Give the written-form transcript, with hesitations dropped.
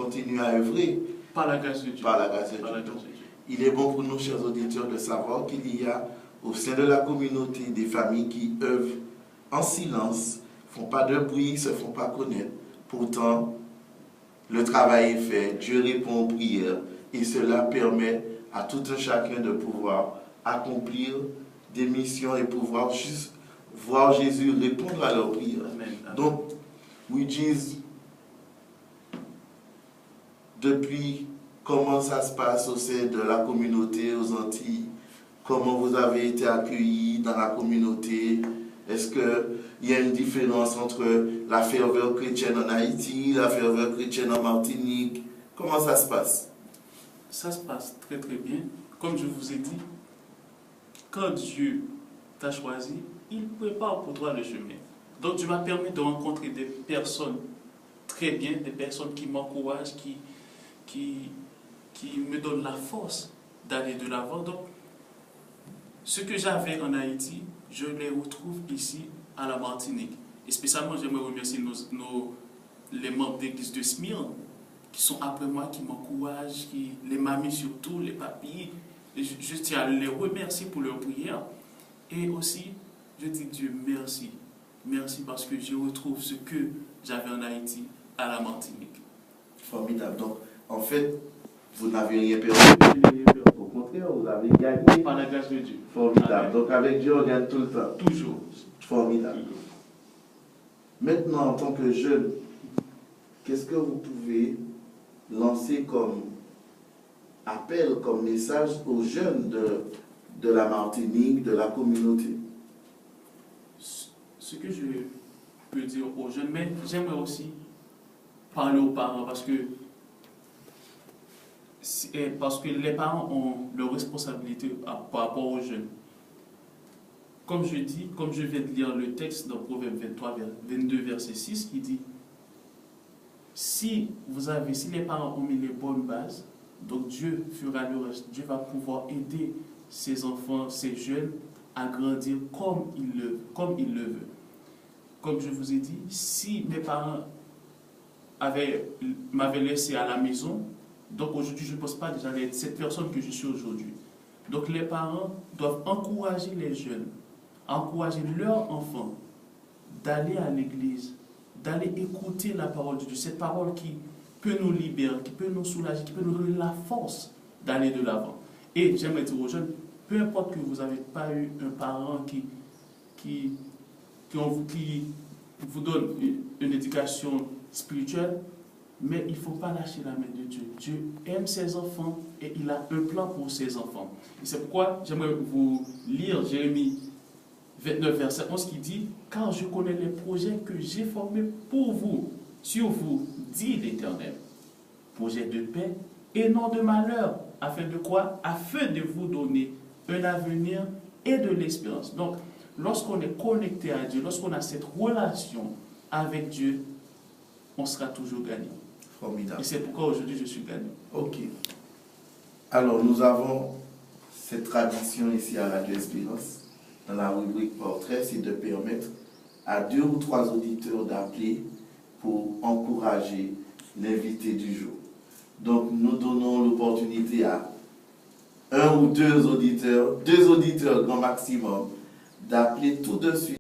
continue à œuvrer par la grâce de Dieu. Par la grâce de Dieu. Il est bon pour nous, chers auditeurs, de savoir qu'il y a au sein de la communauté des familles qui œuvrent en silence, ne font pas de bruit, ne se font pas connaître. Pourtant, le travail est fait, Dieu répond aux prières et cela permet à tout un chacun de pouvoir accomplir des missions et pouvoir juste voir Jésus répondre à leurs prières. Amen. Amen. Donc, we disent depuis comment ça se passe au sein de la communauté aux Antilles, comment vous avez été accueillis dans la communauté, est-ce qu'il y a une différence entre la ferveur chrétienne en Haïti, la ferveur chrétienne en Martinique, comment ça se passe? Ça se passe très très bien. Comme je vous ai dit, quand Dieu t'a choisi, il prépare pour toi le chemin. Donc Dieu m'a permis de rencontrer des personnes très bien, des personnes qui m'encouragent, qui me donnent la force d'aller de l'avant. Donc, ce que j'avais en Haïti, je les retrouve ici à la Martinique. Et spécialement, j'aimerais remercier les membres d'église de Smyrne qui sont après moi, qui m'encouragent, les mamies surtout, les papis. Je tiens à les remercier pour leur prière. Et aussi, je dis Dieu merci. Merci parce que je retrouve ce que j'avais en Haïti à la Martinique. Formidable. Donc, en fait, vous n'avez rien perdu. Au contraire, vous avez gagné. Par la grâce de Dieu. Formidable. Amen. Donc, avec Dieu, on gagne tout le temps. Toujours. Formidable. Toujours. Maintenant, en tant que jeune, qu'est-ce que vous pouvez lancer comme appel, comme message aux jeunes de la Martinique, de la communauté? Ce que je peux dire aux jeunes, mais j'aimerais aussi parler aux parents parce que les parents ont leur responsabilité par rapport aux jeunes. Comme je viens de lire le texte dans Proverbe 22, verset 6, qui dit si les parents ont mis les bonnes bases, donc Dieu fera le reste. Dieu va pouvoir aider ses enfants, ses jeunes à grandir comme il le veut. Comme je vous ai dit, si mes parents m'avaient laissé à la maison, donc aujourd'hui je ne pense pas déjà être cette personne que je suis aujourd'hui. Donc les parents doivent encourager les jeunes, encourager leurs enfants d'aller à l'église, d'aller écouter la parole de Dieu, cette parole qui peut nous libérer, qui peut nous soulager, qui peut nous donner la force d'aller de l'avant. Et j'aimerais dire aux jeunes, peu importe que vous n'avez pas eu un parent qui vous donne une éducation spirituelle, mais il ne faut pas lâcher la main de Dieu. Dieu aime ses enfants et il a un plan pour ses enfants. Et c'est pourquoi j'aimerais vous lire Jérémie 29, verset 11 qui dit « Car je connais les projets que j'ai formés pour vous, sur vous, dit l'Éternel. Projets de paix et non de malheur. Afin de quoi? Afin de vous donner un avenir et de l'espérance. » Donc, lorsqu'on est connecté à Dieu, lorsqu'on a cette relation avec Dieu, on sera toujours gagnant. Formidable. Et c'est pourquoi aujourd'hui je suis gagnant. Ok. Alors, nous avons cette tradition ici à Radio Espérance, dans la rubrique portrait, c'est de permettre à 2 ou 3 auditeurs d'appeler pour encourager l'invité du jour. Donc, nous donnons l'opportunité à 1 ou 2 auditeurs grand maximum, d'appeler tout de suite